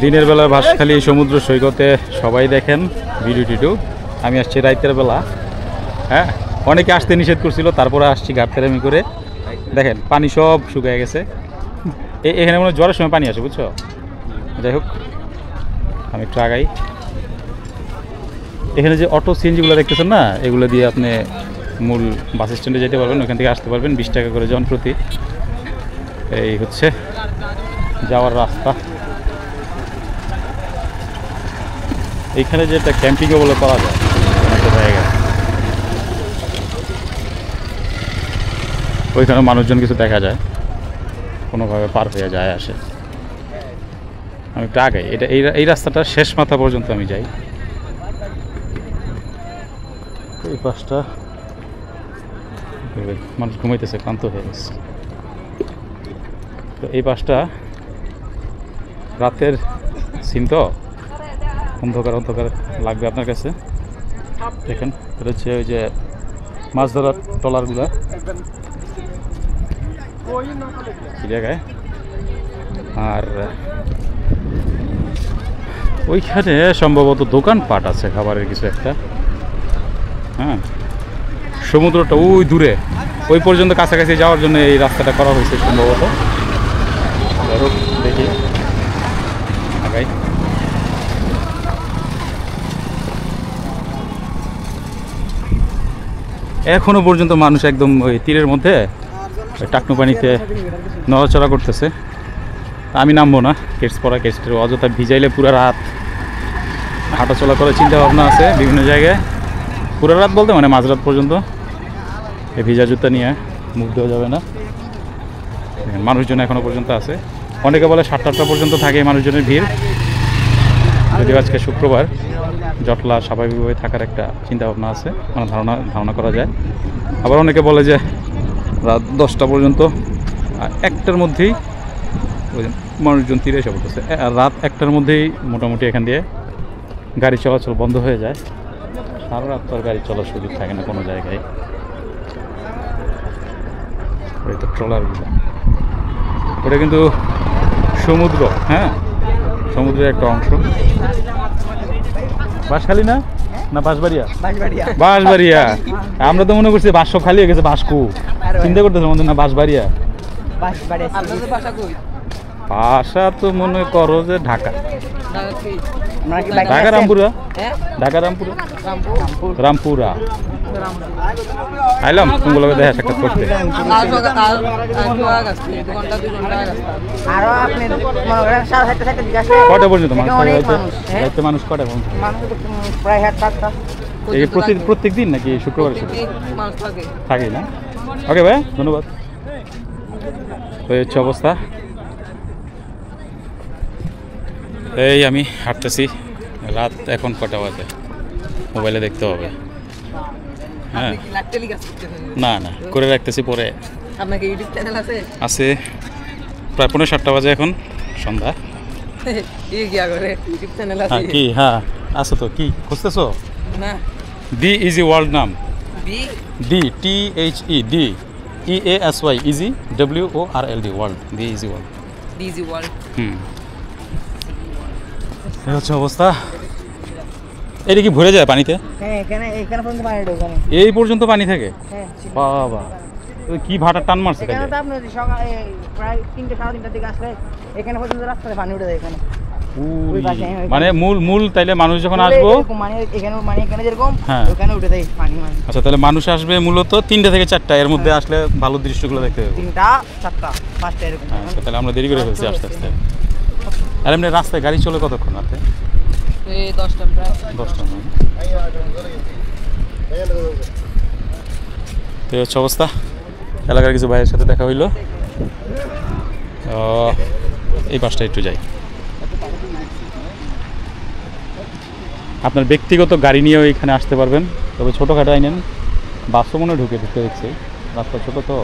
দিনের বেলা বাঁশখালী সমুদ্র সৈকতে সবাই দেখেন ভিডিও টিডিও। আমি আসছি রাতের বেলা। হ্যাঁ, অনেকে আসতে নিষেধ করছিল, তারপরে আসছি ঘাটতেরামি করে। দেখেন পানি সব শুকিয়ে গেছে। এখানে মনে হয় জ্বরের সময় পানি আসে, বুঝছো? যাই হোক, আমি একটু আগাই। এখানে যে অটো সিএনজিগুলো দেখতেছেন না, এগুলো দিয়ে আপনি মূল বাস স্ট্যান্ডে যেতে পারবেন, ওখান থেকে আসতে পারবেন। 20 টাকা করে জনপ্রতি। এই হচ্ছে যাওয়ার রাস্তা। এইখানে যে একটা ক্যাম্পিংও বলে করা যায় একটা জায়গা, ওইখানে মানুষজন কিছু দেখা যায়, কোনোভাবে পার হয়ে যায় আসে। আমি একটু আগাই, এটা এই রাস্তাটা শেষ মাথা পর্যন্ত আমি যাই। এই পাশটা মানুষ ঘুমাইতেছে, ক্লান্ত হয়ে গেছে। তো এই পাশটা রাতের সিন, তো অন্ধকার অন্ধকার লাগবে আপনার কাছে। দেখেন, এটা হচ্ছে ওই যে মাছ ধরার ট্রলারগুলা জায়গায়। আর ওইখানে সম্ভবত দোকানপাট আছে, খাবারের কিছু একটা। হ্যাঁ, সমুদ্রটা ওই দূরে, ওই পর্যন্ত কাছাকাছি যাওয়ার জন্য এই রাস্তাটা করা হয়েছে সম্ভবত। দেখি আগাই। এখনো পর্যন্ত মানুষ একদম ওই তীরের মধ্যে টাকনু পানিতে নড়াচড়া করতেছে। আমি নামবো না, কেটস পরা কেটসের অযথা ভিজাইলে পুরো রাত হাঁটাচলা করার চিন্তা ভাবনা আছে বিভিন্ন জায়গায়। পুরো রাত বলতে মানে মাঝরাত পর্যন্ত এই ভিজা জুতা নিয়ে মুখ দেওয়া যাবে না। মানুষজন এখনো পর্যন্ত আছে। অনেকে বলে 7-8টা পর্যন্ত থাকে মানুষজনের ভিড়, যদিও আজকে শুক্রবার। জটলা স্বাভাবিকভাবে থাকার একটা চিন্তা ভাবনা আছে, মানে ধারণা করা যায়। আবার অনেকে বলে যে রাত 10টা পর্যন্ত, 1টার মধ্যেই মানুষজন তীরে এসে পড়তেছে। রাত 1টার মধ্যেই মোটামুটি এখান দিয়ে গাড়ি চলাচল বন্ধ হয়ে যায়। সারা রাত তো গাড়ি চলার সুযোগ থাকে না কোনো জায়গায়। ওই তো ট্রলারগুলো, ওটা কিন্তু সমুদ্র। হ্যাঁ, সমুদ্রের একটা অংশ। বাঁশখালী না না বাঁশবাড়িয়া? বাঁশবাড়িয়া। আমরা তো মনে করছি বাঁশ খালি হয়ে গেছে, বাঁশকু চিন্তা করতেছে মনে না বাঁশবাড়িয়া। ভাষা তো মনে করো যে ঢাকা, ঢাকা রামপুরা, ঢাকা রামপুরা, রামপুরা। আইলাম তোমাগুলোকে দেখা সাক্ষাৎ করতে। কটা পর্যন্ত মানুষ কটা পর্যন্ত? প্রত্যেক দিন নাকি শুক্রবার থাকে না? ওকে ভাই, ধন্যবাদ। এই হচ্ছে অবস্থা। এই আমি হাঁটতেছি, রাত এখন কটা বাজে মোবাইলে দেখতে হবে। হ্যাঁ, না না করে রাখতেছি পরে। আপনাকে ইউটিউব চ্যানেল আছে? আছে, প্রায় 7:45 বাজে এখন, সন্ধ্যা। ইউটিউব চ্যানেল আছে কি? হ্যাঁ আছে তো। কি খুঁজতেছো? না, ডি ইজি ওয়ার্ল্ড নাম। D THE D EASY easy WORLD world, D easy world. এই হচ্ছে অবস্থা। এটা কি ভরে যায় পানিতে? হ্যাঁ, এখানে পর্যন্ত পানি ঢোকে। এই পর্যন্ত পানি থাকে? হ্যাঁ। বাবা, কি ভাটার টান মারছে। এখানে তো আপনি সকালে প্রায় 3-3:30 দিকে আসলে এখানে পর্যন্ত রাস্তায় পানি উঠে যায় এখানে। মানে মূল তাইলে মানুষ যখন আসবো এখানে যেরকম ওখানে উঠে যায় পানি। আচ্ছা, তাহলে মানুষ আসবে মূলত 3টা থেকে 4টা, এর মধ্যে আসলে ভালো দৃশ্যগুলো দেখতে পাবো। 3টা 4টা 5টা এরকম। আচ্ছা, তাহলে আমরা দেরি করে ফেলছি আস্তে আস্তে। আর এমনি রাস্তায় গাড়ি চলে কতক্ষণ রাতে? এই 10টা, প্রায় 10টা। তো হচ্ছে অবস্থা। এলাকার কিছু ভাইয়ের সাথে দেখা হইলো। এই পাশটা একটু যাই। আপনার ব্যক্তিগত গাড়ি নিয়েও এখানে আসতে পারবেন, তবে ছোটোখাটো আইনেন। বাসও মনে ঢুকে দেখছে, রাস্তা ছোটো তো।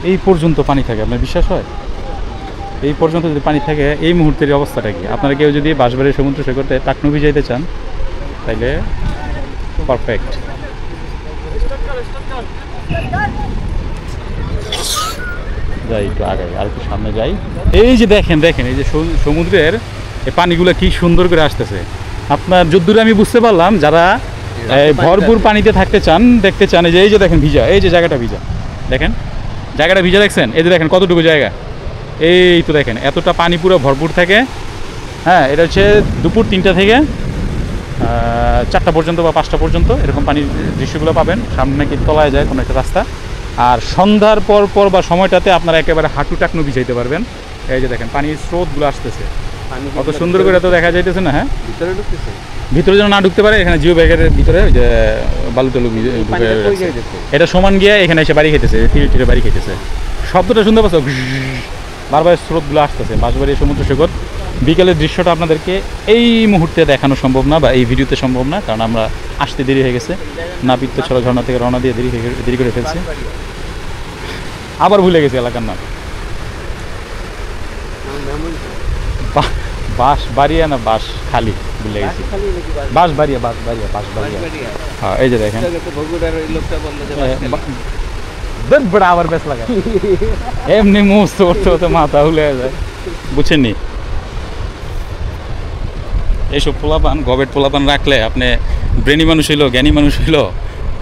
এই পর্যন্ত পানি থাকে, আপনার বিশ্বাস হয়? এই পর্যন্ত যদি পানি থাকে, এই মুহূর্তের অবস্থাটা কি? আপনারা কেউ যদি বাঁশবাড়ির সমুদ্র সৈকতে টাকনু ভিজাইতে চান তাইলে পারফেক্ট। যাই একটু আগে আর একটু সামনে যাই। এই যে দেখেন দেখেন এই যে সমুদ্রের এই পানিগুলো কি সুন্দর করে আসতেছে। আপনার যদ্দূর আমি বুঝতে পারলাম যারা ভরপুর পানিতে থাকতে চান দেখতে চান, এই যে দেখেন ভিজা, এই যে জায়গাটা ভিজা, দেখেন জায়গাটা ভিজা দেখছেন, এই যে দেখেন কতটুকু জায়গা, এই তো দেখেন এতটা পানি পুরো ভরপুর থাকে। হ্যাঁ, এটা হচ্ছে দুপুর 3টা থেকে 4টা পর্যন্ত বা 5টা পর্যন্ত এরকম পানির দৃশ্যগুলো পাবেন। সামনে নাকি তলায় যায় কোনো একটা রাস্তা। আর সন্ধ্যার পর বা সময়টাতে আপনারা একেবারে হাঁটু টাকনু ভিজাইতে পারবেন। এই যে দেখেন পানির স্রোতগুলো আসতেছে, কত সুন্দর করে তো দেখা যাইতেছে না। হ্যাঁ, ভিতরে যেন না ঢুকতে পারে, এখানে জিও ব্যাগের ভিতরে যে বালু টালু এটা সমান গিয়ে এখানে এসে বাড়ি খেতেছে, ধীরে ধীরে বাড়ি খেতেছে। শব্দটা শুনতে পাচ্ছ, বারবার স্রোতগুলো আসতেছে। বাঁশবাড়ি সমুদ্র সৈকত বিকেলের দৃশ্যটা আপনাদেরকে এই মুহূর্তে দেখানো সম্ভব না বা এই ভিডিওতে সম্ভব না, কারণ আমরা আসতে দেরি হয়ে গেছে। নাপিত ছড়া ঝর্ণা থেকে রওনা দিয়ে দেরি করে ফেলছি, আবার ভুলে গেছি এলাকার নাম। বাঁশ বাড়িয়া না বাঁশ খালি ভুলে গেছি, বাঁশ বাড়িয়া হ্যাঁ। এই যে দেখেন আবার বেশ লাগে এমনি মুহূর্ত করতে হতে মাথা হুলে যায়, বুঝছেননি? এইসব পোলাপান গবেট পোলাপান রাখলে আপনি ব্রেনি মানুষ হইলো, জ্ঞানী মানুষ হইলো,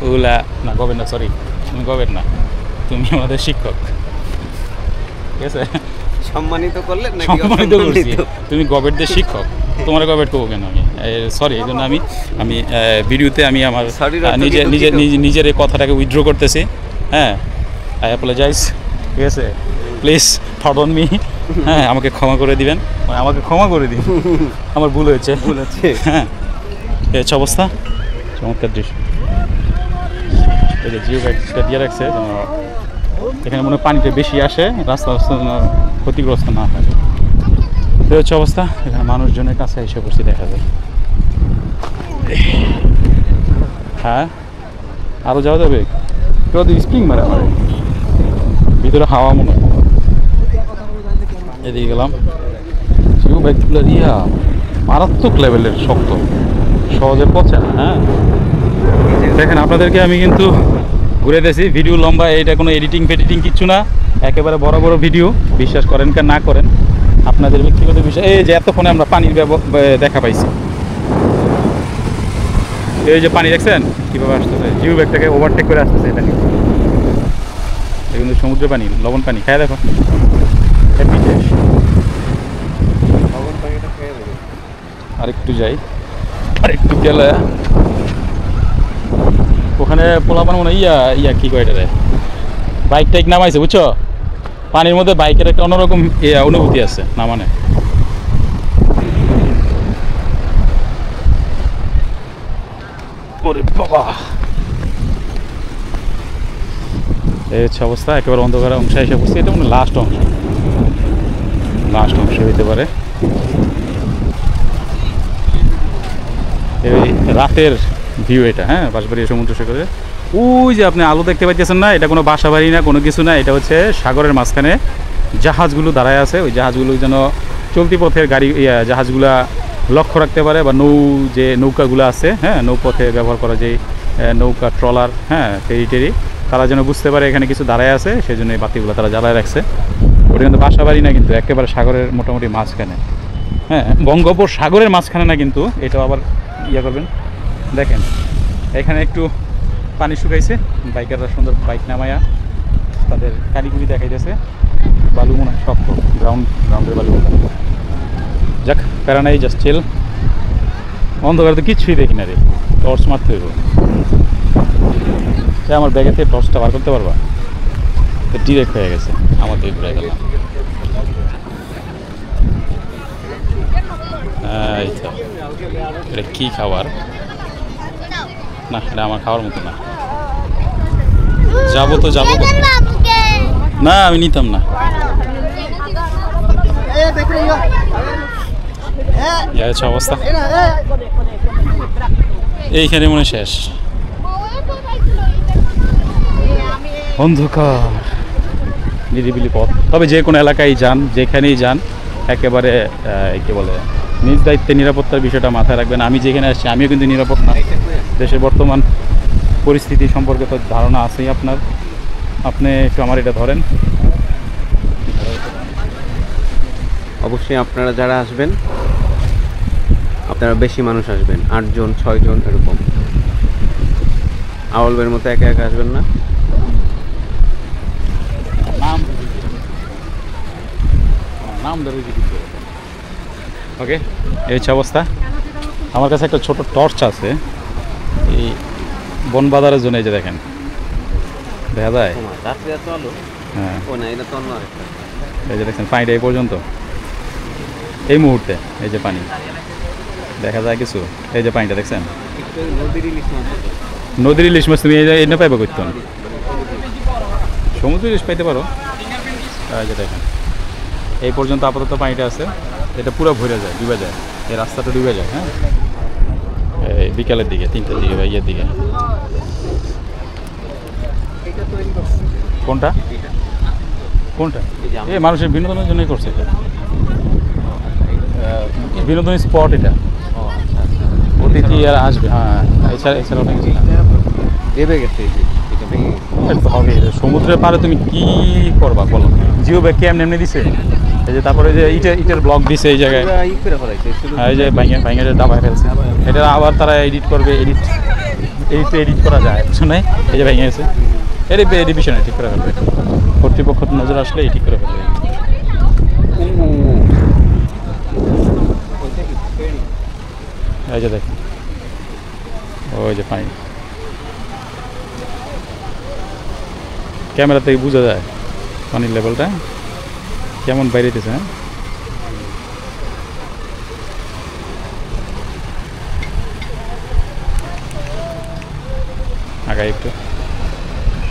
ওগুলা না গবেট না, সরি তুমি গবেট না, তুমি আমাদের শিক্ষক, ঠিক আছে? সম্মানিত করলে সম্মানিত করছি, তুমি গবেটদের শিক্ষক, তোমার গবেট করবো কেন আমি? সরি, এই জন্য আমি ভিডিওতে আমি আমার নিজের এই কথাটাকে উইথড্র করতেছি। হ্যাঁ, আই অ্যাপোলোজাইজ, ঠিক আছে? Please pardon me. হ্যাঁ, আমাকে ক্ষমা করে দিবেন, আমাকে ক্ষমা করে দিন, আমার ভুল হয়েছে। হ্যাঁ, এই হচ্ছে অবস্থা, চমৎকার দৃশ্য। এই যে জিও ব্যাগটা দিয়ে রাখছে, এখানে মনে হয় পানিটা বেশি আসে, রাস্তা ক্ষতিগ্রস্ত না হয়। এই হচ্ছে অবস্থা, এখানে মানুষজনের কাছে এসে বসে দেখা যায়। হ্যাঁ, আরও যাওয়া যাবে, কেউ স্প্রিং মারে আমার ভিতরে হাওয়া মনে হয়। এদিকে গেলাম, জিও ব্যাগগুলো ইয়া মারাত্মক লেভেলের শক্ত, সহজে পচে না। হ্যাঁ, দেখেন আপনাদেরকে আমি কিন্তু ঘুরে দিয়েছি, ভিডিও লম্বা, এইটা কোনো এডিটিং ফেডিটিং কিচ্ছু না, একেবারে বড় বড় ভিডিও, বিশ্বাস করেন কে না করেন আপনাদের ব্যক্তিগত বিষয়। এই যে এতক্ষণে আমরা পানির দেখা পাইছি, এই যে পানি দেখছেন কীভাবে আসতেছে, জিও ব্যাগটাকে ওভারটেক করে আসতেছে। এটা কিন্তু সমুদ্র পানি, লবণ পানি, খায় দেখো আরেকটু যাই, আরেকটু গেলে ওখানে পোলাপান মনে ইয়া কি কয় এটারে, বাইক টাইক নামাইছে, বুঝছো? পানির মধ্যে বাইকের একটা অন্যরকম অনুভূতি আছে না, মানে ওরে বাবা। এই হচ্ছে অবস্থা, একেবারে অন্ধকার অংশে এসে পড়ছি। এটা মানে লাস্ট অংশ হইতে পারে। এই রাতের ভিউ এটা। হ্যাঁ, বাঁশবাড়ি সমুদ্র সৈকতে ওই যে আপনি আলো দেখতে পাচ্ছেন না, এটা কোনো বাসা বাড়ি না, কোনো কিছু না, এটা হচ্ছে সাগরের মাঝখানে জাহাজগুলো দাঁড়ায় আছে। ওই জাহাজগুলো যেন চলতি পথের গাড়ি জাহাজগুলা লক্ষ্য রাখতে পারে, বা যে নৌকাগুলো আছে, হ্যাঁ, নৌপথে ব্যবহার করা যে নৌকা, ট্রলার, হ্যাঁ, ফেরি, তারা যেন বুঝতে পারে এখানে কিছু দাঁড়ায় আছে, সেই জন্য এই বাতিগুলো তারা জ্বালায় রাখছে। ওটা কিন্তু বাসা বাড়ি না, কিন্তু একেবারে সাগরের মোটামুটি মাঝখানে। হ্যাঁ, বঙ্গোপসাগরের মাঝখানে না, কিন্তু এটাও আবার ইয়ে করবেন। দেখেন এখানে একটু পানি শুকাইছে, বাইকাররা সুন্দর বাইক নামায়া তাদের কারিগরি দেখাইতেছে। বালু মনে হয় শক্ত, গ্রাউন্ডের বালু। যাক, প্যারা নাই, জাস্ট চিল। অন্ধকার তো কিচ্ছুই দেখি না রে, টর্চ মারতে হইব। সে আমার ব্যাগের থেকে টর্চটা বার করতে পারবা? তো ডিরেক্ট হয়ে গেছে, আমাকে ঘুরে গেলাম। এই তো, এটা কী খাবার? না, এটা আমার খাওয়ার মতো না। যাবো না, আমি নিতাম না। অবস্থা এইখানে মনে শেষ, অন্ধকার নিরিবিলি পথ। তবে যে কোনো এলাকায় যান, যেখানেই যান, একেবারে কি বলে নিজ দায়িত্বে নিরাপত্তার বিষয়টা মাথায় রাখবেন। আমি যেখানে আসছি আমিও কিন্তু নিরাপদ না। দেশের বর্তমান পরিস্থিতি সম্পর্কে তো ধারণা আছেই আপনার। আপনি একটু আমার এটা ধরেন, অবশ্যই আপনারা যারা আসবেন আপনারা বেশি মানুষ আসবেন, 8 জন 6 জন এরকম। আওয়ালবের মতো একা একা আসবেন না। ওকে, এই হচ্ছে অবস্থা। আমার কাছে একটা ছোট টর্চ আছে, এই বন বাজারের জন্য। এই যে দেখেন, দেখা যায়। রাত্রে এত আলো। হ্যাঁ, ও না, এটা তো অন্য আরেকটা। এই যে দেখছেন পানিটা এই পর্যন্ত, এই মুহূর্তে এই যে পানি দেখা যায় কিছু। এই যে পানিটা দেখছেন, একটু নদীর ইলিশ মাছ। নদীর ইলিশ মাছ তুমি এই না পাইবা করতো না, সমুদ্র ইলিশ পাইতে পারো। এই যে দেখেন এই পর্যন্ত আপাতত পানিটা আছে, এটা পুরো ভরে যায়, ডুবে যায়, এই রাস্তাটা ডুবে যায়। হ্যাঁ, এই বিকালের দিকে 3টার দিকে বা ইয়ের দিকে। কোনটা কোনটা? এই মানুষের বিনোদনের জন্যই করছে এটা, বিনোদনী স্পট এটা। অতিথি আর আসবে। হ্যাঁ, এছাড়া অনেক কিছু না। দেবে গেছে এই যে এটা ভেঙে গেছে। এটা তো হবে, সমুদ্রের পাড়ে তুমি কি করবা বলো? জিও ব্যাগ কেমন এমনি দিছে, এই যে তারপরে যে ইটের ব্লক দিছে এই জায়গায়। পুরা ই করে ফেলাইছে শুধু। এই যে ভাঙে দাবায় ফেলছে, এটা আবার তারা এডিট করবে। এডিট করা যায় কিছু নাই। এই যে ভেঙে গেছে, এডিশনে ঠিক করে ফেলবে, কর্তৃপক্ষ নজর আসলে ঠিক করে ফেলবে। এই যে দেখেন, ওই যে পানি, ক্যামেরা থেকে বোঝা যায় পানির লেভেলটা কেমন বাইরেতেছে। হ্যাঁ, আগাই একটু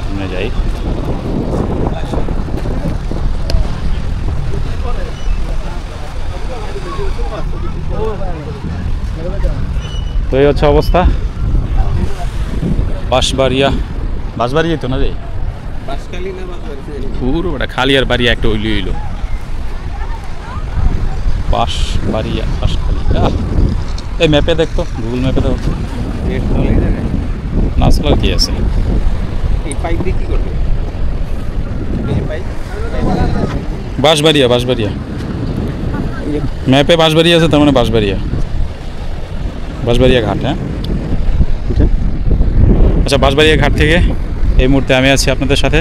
সামনে যাই। তো এই হচ্ছে অবস্থা। বাঁশবাড়িয়া তো না রে, বাসকালি না বাসবাড়ি? পুরো ওটা খালি আর বাড়িয়া একটা হইলো বাঁশবাড়িয়া, বাঁশখালী। এই ম্যাপে দেখতো, গুগল ম্যাপে দেখো। নেট চলে এই জায়গায়। না চলার কি আছে? এই পাইপ দিয়ে কি করবে? এই যে পাইপ। বাঁশবাড়িয়া ম্যাপে বাঁশবাড়িয়া আছে, তার মানে বাঁশবাড়িয়া ঘাট। হ্যাঁ, আচ্ছা, বাঁশবাড়িয়া ঘাট থেকে এই মুহূর্তে আমি আছি আপনাদের সাথে।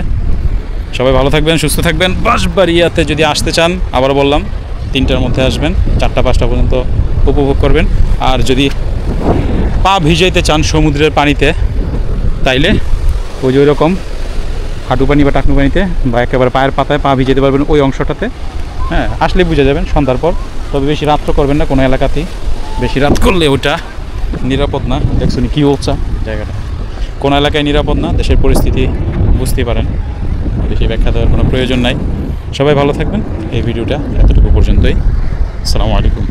সবাই ভালো থাকবেন, সুস্থ থাকবেন। বাঁশবাড়িয়াতে যদি আসতে চান, আবারও বললাম 3টার মধ্যে আসবেন, 4টা-5টা পর্যন্ত উপভোগ করবেন। আর যদি পা ভিজাইতে চান সমুদ্রের পানিতে, তাইলে ওই যে ওইরকম হাঁটু পানি বা টাকনু পানিতে বা একেবারে পায়ের পাতায় পা ভিজাইতে পারবেন ওই অংশটাতে। হ্যাঁ, আসলে বুঝে যাবেন সন্ধ্যার পর। তবে বেশি রাত্র করবেন না কোনো এলাকাতেই, বেশি রাত করলে ওটা নিরাপদ না। দেখছেন কী বলছে জায়গাটা, কোন এলাকায় নিরাপদ না, দেশের পরিস্থিতি বুঝতেই পারেন, বেশি ব্যাখ্যা দেওয়ার কোনো প্রয়োজন নাই। সবাই ভালো থাকবেন। এই ভিডিওটা এতটুকু পর্যন্তই। আসসালামু আলাইকুম।